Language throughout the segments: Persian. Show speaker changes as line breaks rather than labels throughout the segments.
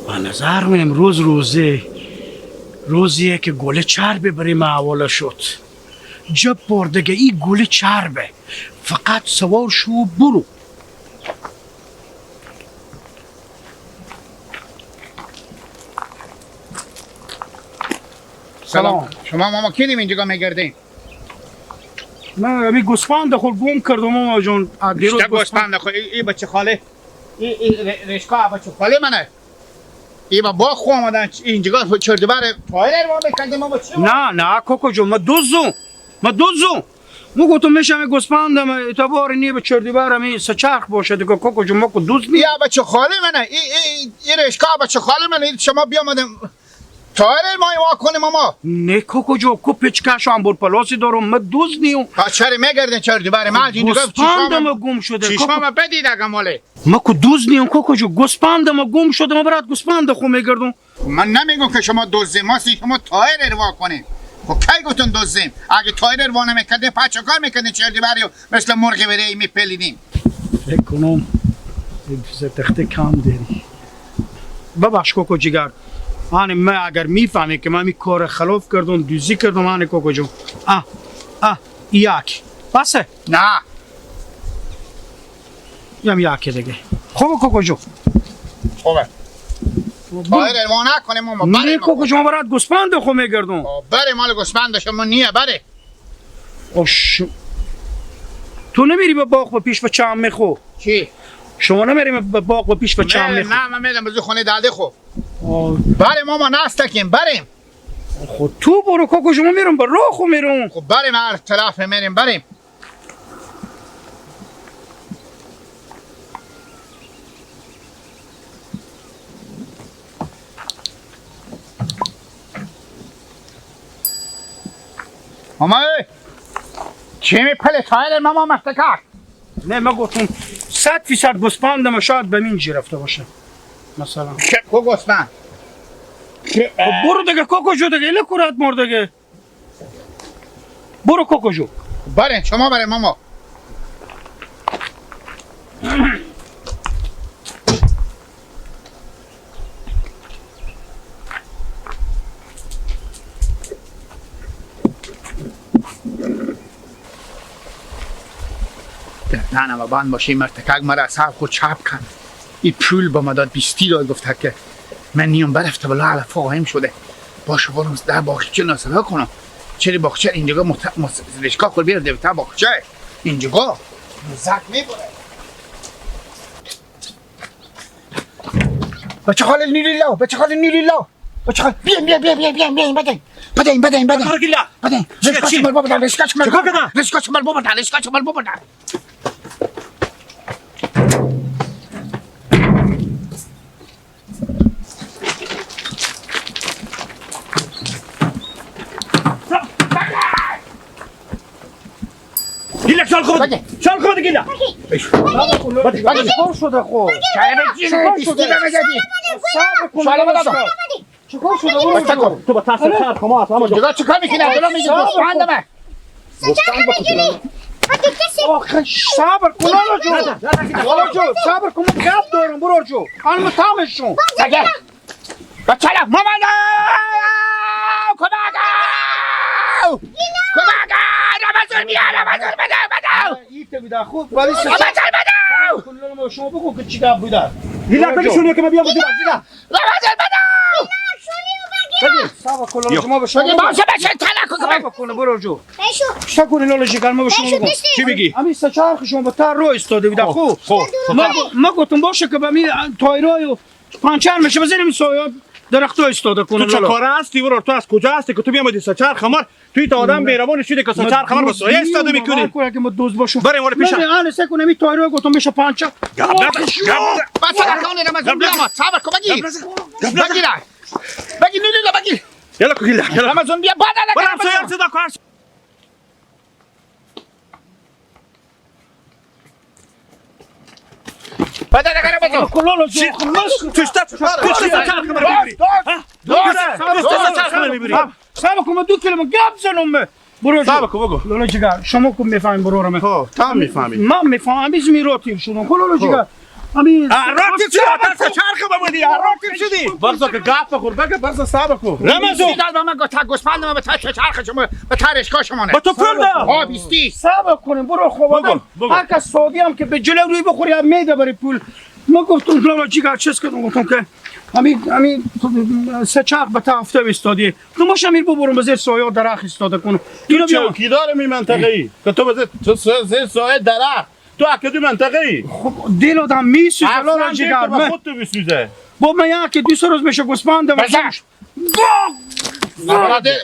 به نظر من امروز روزیه که گل چربه برای معواله شد. جب بردگه ای گل چربه، فقط سوار شو برو.
سلام. شما ماما کیلیم اینجا میگردین؟
من امی گوسفند خود گم کردم ماما جون.
چه گوسفند خود؟ ای بچه خاله؟ ای رشکا بچه خاله منه؟ ای با خو آمدن اینجا چرده بره پایلر ما میکردیم ماما چی؟
نه کوکو جون، ما دوزو مو گفتم میشم گوسفندم اعتبار نیه به چردی برم سچرخ باشه دیگه. کوکو جون ما کو دوز نیه.
یا بچه خاله منه ای رشکا بچه خاله منه. شما بیامدیم تایر ما ایوا کنیم ماما.
نه کوکو جو کو پچکش هم بر پلاسی دارم، من دوز نیو.
چرا میگردن چردی بره ما اینجا
گوسفندم گم شده.
چشمام بدید اگه ماله
ما کو دوز نیو کوکو جو، گوسفندم گم شده. ما برات گوسفند خو میگردم.
من نمیگم که شما دوزیم، ما شما تایر اروا کنیم. خب کی گفتن دوزیم؟ اگه تایر اروا نمیکرده پچه کار میکنه چردی بره مثل مرغ بره میپلیدیم.
فکر کنم تخته کم داری. ببخش کوکو جگر، من اگر میفهمی که من می کار خلاف کردم دوزی کردم من کوکو جون. یک بسه؟
نه
یک دیگه. خوبه کوکو جون؟
خوبه. تایر اروا نکنیم ماما.
نه کوکو جون برات گوسفند خو میگردم.
بره مال گوسفند شما نیه بره.
تو نمیری به باغ و پیش و چم میخو؟
چی؟
شما نمیری به باغ و پیش و چم میخو؟
نه من میرم بزو خونه داده خو. بره ماما نستکیم بریم.
خود تو برو کوکو جون، میرم به راه خو میرم.
خب بریم هر طرف میریم بریم. ماما چی میپله تایر ماما مفتکر؟
نه من گفتم 100% گوسفندم شاید به من رفته باشه مثلا.
کو گوسفند؟
برو دیگه کوکو جو دیگه، اله کورت مردگه. برو کوکو جو.
بریم شما بریم ماما. نه و بند باشه مرتکک مرا صاحب خود چپ کن. این پول با مداد 20 را گفته که من نیم برفته بلا علا فاهم شده باشه برم در باغچه نصفه کنم. چرا باغچه اینجا رشکا خود بیرده تا باغچه اینجا زک میبره. بچه خاله نیلی لاو بچه خاله بچه خاله بیا بدین رشکا شمال بابا
شال خود گیلا بده چکار شده خود؟ چکار شده؟ تو با ترس خرد کما اما
جگاه چکار میکنه؟ عبدالله میگه گفتندمه
آخه صبر کن لالا جو صبر کن من گرد دارم برو جو آنمو تامشون
بچه لا ماما کمک رمزون بیا رمزون بدو
ایفته بیده خوب ولی
رمزون بدو
کلون شما بگو که چی گفت بیده هیلا بگی شونیه که من بیام بودی بیده
رمزون بدو
بگی صبر کن لالا شما به شما
بگی باشه بشه تلکو
صبر کن برو جو شتا کنی لالا شکر ما به شما بگو
چی بگی؟
امی سچرخ شما به تر رو استاده بیده خوب ما گفتم باشه که به می تایرای و پانچر میشه بزنیم سایه درختو استاده کنه.
تو چه کار هستی برو؟ تو از کجا هستی که تو بیامدی سچرخ خمر؟ توی تا آدم بیرون شده که سچرخ خمر با سایه استاده میکنی.
که ما دوز باشم
بریم وارد پیش.
من آنسه کنم این تایرای گفتم میشه پانچر.
بچه نکنی رمزون بیا ما صبر کن بگی بگی نیلیلا بگی
یلا کوگیلا
رمزون بیا بعد
برم سایه صدا کن.
بعد نگره بزن
کلون جو صبر کن من 2 کلمه گپ زنم برو
صبر کن بگو.
لالا جگر شما کم میفهمین برو رمه
تو هم میفهمی.
من میفهمم همیز میروتیم شما لالا جگر همین
راتی چی آتش چرخ بودی راتی شدی؟
برزا که گپ بخور بگه برزا صبر کن.
رمزو
داد به من گفت گوسفند من به چرخ شما به ترشکا شما نه
با تو پول ده.
ها 20
صبر کنیم برو خوب آدم
بگو.
هر کس سعودی هم که به جلو روی بخوری هم میده برای پول ما گفتم لالا جیگر چیز کردم گفتم که همین سه چرخ به تا هفته ایستادی تو ماش امیر ببرم به زیر سایه درخت ایستاده کنم اینو بیا
چوکیدار می منطقه ای که تو زیر سایه درخت تو اکدی منطقه ای
خب دل آدم میسوزه لالا
اصلا
جیگر
دیگه
من
خود تو بسوزه
با من که 200 روز میشه گوسفندم
بزش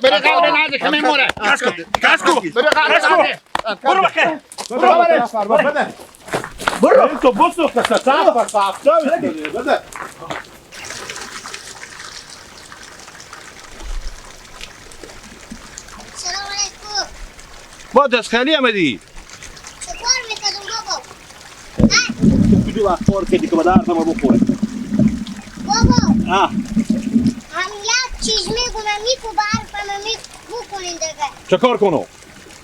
بره قلب نده که میمونه
کاسکو
بره قلب نده
برو بخه
برو تو بسو که ستاف فافتا بده
سلام علیکم.
با دست خالی آمدی
چه کار میکردم بابا؟
کجا وقت کار کردی که به درد ما بخوره
بابا
آه
هم یک چیز میگونم میکو به حرفم بکنین دیگه
چه کار کنو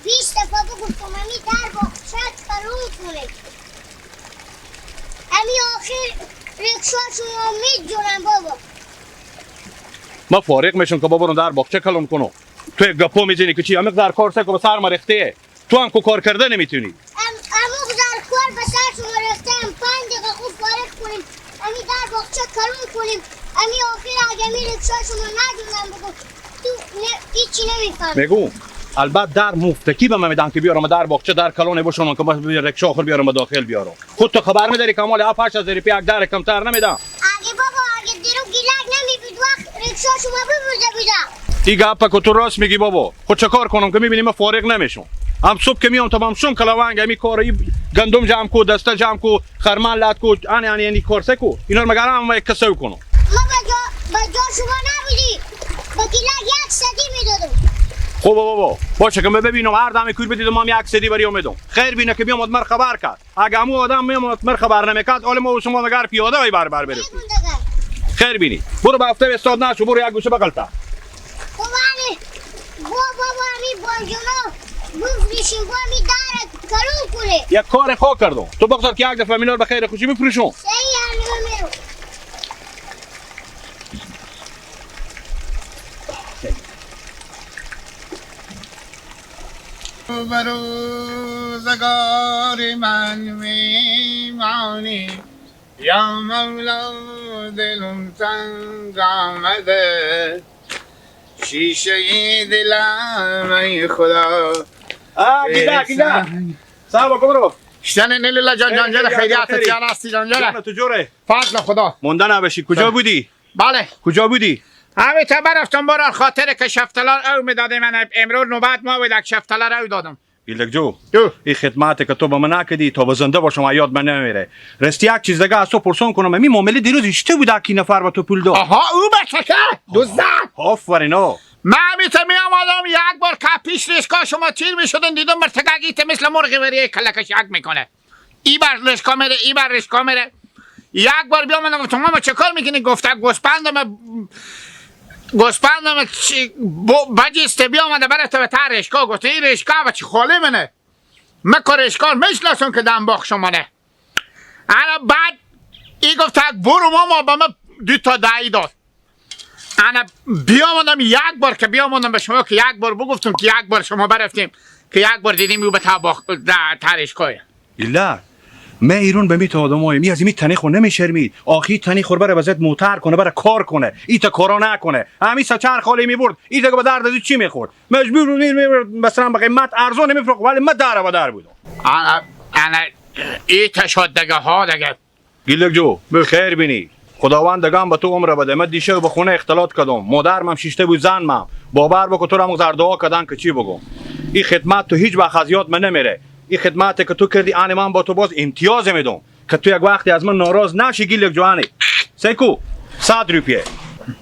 20 دفعه بگفتم امی در باقشت فرون کنید امی آخر رکشا شما میجونم بابا
ما فارغ میشم که بابا در باغچه کلون کنو تو یک گپو میزنی که چی همه در کار سه که به سر ما ریخته تو هم که کار کرده نمیتونی
امو در کار به سر شما رفته هم 5 دقیقه خوب فارغ کنیم امی در باقچه کرون کنیم امی آخر اگه می رکشا شما نجونم بگو تو هیچی نمیفهم
میگو البته در مفتکی به من میدن که بیارم در باغچه در کلون بشونم که من رکشا آخر بیارم داخل بیارم خود تو خبر میداری که مال 7 هزار یک در کمتر نمیدم
اگه بابا اگه درو گیلک نمیبید وقت رکشا شما ببرده بیدم
این گپا که تو راست میگی بابا خود چه کار کنم که میبینی من فارغ نمیشم هم صبح که میام تمام شم کلاوانگ می کاری گندم جمع کو دسته جمع کو خرمان لات کو یعنی کارسه کو اینا رو مگرم ما یک کسو کنم
ما با جا شما نبودی با گیلک یک صدی میدادم
خب بابا باشه که من ببینم هر دمی کوی بدیدم ما یک سدی بری اومدم خیر بینه که بیام مر خبر کرد اگه همو آدم میام مر خبر نمیکرد حال ما و شما مگر پیاده وای بر بریم
نکن دیگه
خیر بینی برو به هفته استاد نشو برو یک گوشه بغل تا
خب امی بابا امی بانجونا بفریشیم با امی دارت کرون کنه
یک کار خواه کردم تو بگذار که یک دفعه مینار به خیر خوشی بفروشم
صحیح همی میرو
بروزگار من میمانی یا مولا دلم تنگ آمده شیشه دلم ای خدا
گیده صاحب برو
شتن نیلا جان جانجل خیریت جان هستی جانجل
تو جوره
فضل خدا
مونده نباشی کجا بودی
بله
کجا بودی
همه تا برفتم برار خاطر که شفتلار او میداده من امروز نوبت ما بود یک شفتلار او دادم
گیلک جو
جو
این خدماتی که تو به من نکردی تا بزنده باشم یاد من نمیره راستی یک چیز دیگه از تو پرسون کنم می معامله دیروز اشته بود کی نفر با تو پول داد
آها او بچه دزدک
آفرین
من میتونم آمدم یک بار که پیش ریشکا شما تیر میشدن دیدم مرتگاگیت مثل مرغ وریه کلکش یک میکنه ای بر ریشکا میره ای بر ریشکا میره یک بار بیام گفتم ما چه کار میکنی گفته گوسپندم بجیست بیامده برای تو تا ریشکا گفته این ریشکا بچه خاله منه من که ریشکا میشناسم که دم باخ شما نه انا بعد ای گفته برو ماما با من 2 تا دایی داد انا بیامدم یک بار که بیامدم به شما که یک بار بگفتم که یک بار شما برفتیم که یک بار دیدیم او به تا ریشکا
ایلا من ایران به میت آدمایم می از این تنی خور نمیشرمید آخی تنی خور بره وزد موتر کنه بره کار کنه ایتا کارا نکنه همین سچر خالی میبرد ایتا که به درد از چی میخورد مجبور میبرد مثلا به قیمت ارزان نمیفروخت ولی من در و در بودم
انا ایتا شد دگه ها دگه
گیلک جو خیر بینی خداوند دگم به تو عمر بده من دیشه به خونه اختلاط کردم مادرم شیشته بود زنم باور بکو تو رو دعا کردن که چی بگم این خدمت تو هیچ وقت از یاد من نمیره این خدماتی که تو کردی آن من با تو باز امتیاز میدم که تو یک وقتی از من ناراض نشی گیلک جوانی سیکو 100 روپیه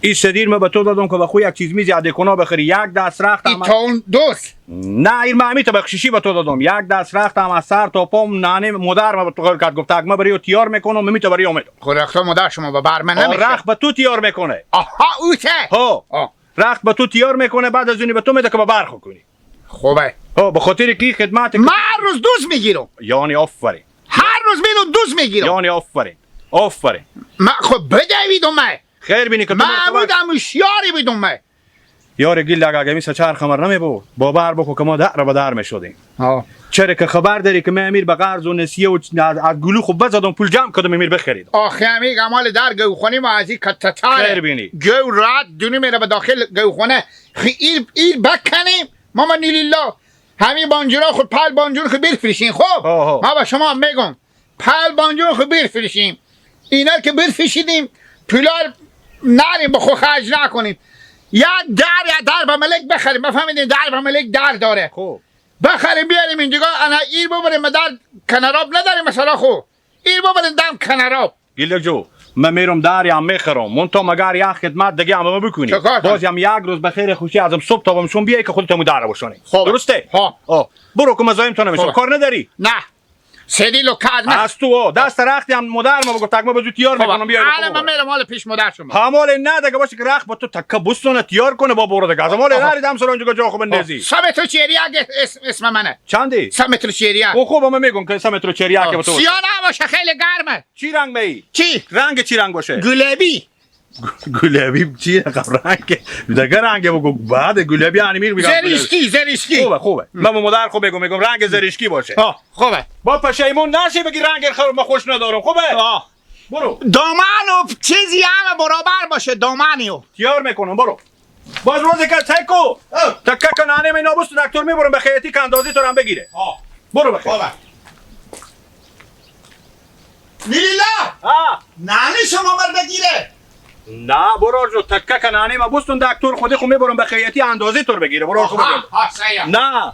این سدیر من به تو دادم که بخوی یک چیز میزی عده بخری یک دست رخت
ای تا اون دوست
نه این من تا بخشیشی به تو دادم یک دست رخت هم از سر تا پام نانه مادر من به تو قول کرد گفت اگه من بری تیار میکنم میتا بری اومد
خود رخت مادر شما با بر من نمیشه
رخت به تو تیار میکنه
آها اوته
ها رخت به تو تیار میکنه بعد از اونی به تو میده که به برخو کنی
خوبه
به خاطر کی خدمت
من هر روز دوست میگیرم
یعنی آفرین
هر روز میدون دوست میگیرم
یعنی آفرین
من خب بدویدم من
خیر بینی که تو
محمود اموشیاری بدون من
یار گیل اگه می سچار خمر نمی باور بکو که ما در به در می شدیم
آه
چرا که خبر داری که من امیر به قرض و نسیه و از گلو خوب بزدم پول جمع کردم امیر بخرید
آخه امی گمال در گوخونی ما از این کتتاره
خیر بینی.
گو رات دونی میره به داخل گوخونه ایر بکنیم ماما نیلیلا همین بانجورا خود پل بانجور خود برفرشین خب
آها.
ما به شما میگم پل بانجور خود برفرشیم اینا که برفشیدیم پولار نریم به خود خرج نکنیم یک در به ملک بخریم بفهمیدین در به ملک در داره
خوب
بخریم بیاریم اینجا انا ایر ببریم در کنراب نداریم مثلا خو ایر ببریم دم کنراب
گیل جو من میرم داری هم میخرم منتها مگر یک خدمت دیگه هم بکنی
چکار کنی؟
باز هم یک روز بخیر خوشی ازم صبح تا بمشون بیای که خودت در باشونی
خوبه.
درسته
ها.
برو که مزایم تو نمیشم
خوبه.
کار نداری
نه سیدی لکاد نه
از تو دست رختی هم مادر ما بگفت ما بزو تیار میکنم بیای
الان من میرم مال پیش مادر شما
همال نه دیگه باشه که رخ با تو تکه بستونه تیار کنه با برو دیگه از مال نریدم سر اونجا جا خوب بندازی
سمتر چیریا اسم منه
چندی
سمتر چیریا
او خوب من میگم که سمتر چریا که با تو
سیاه نباشه خیلی گرمه
چی رنگ می
چی
رنگ چی رنگ باشه
گلابی
گلابی چی رنگ دیگه رنگ بگو بعد گلابی انیمیر میگم
زرشکی
خوبه من به مادر خوب میگم رنگ زرشکی باشه
خوبه
با پشیمون نشی بگی رنگ ما خوش ندارم خوبه برو
دامن و چیزی همه برابر باشه دامنیو
تیار میکنم برو باز روزی که تکو تکه کنانه می نابوست دکتر میبرم به خیاطی که اندازی تو هم بگیره برو بخیر
نیلیلا نانی شما بر بگیره
نه برو جو تکه کنانه ما بوستون دکتر خودی خو میبرم به خیاطی اندازی تو بگیره برو خوب
ها سیا
نه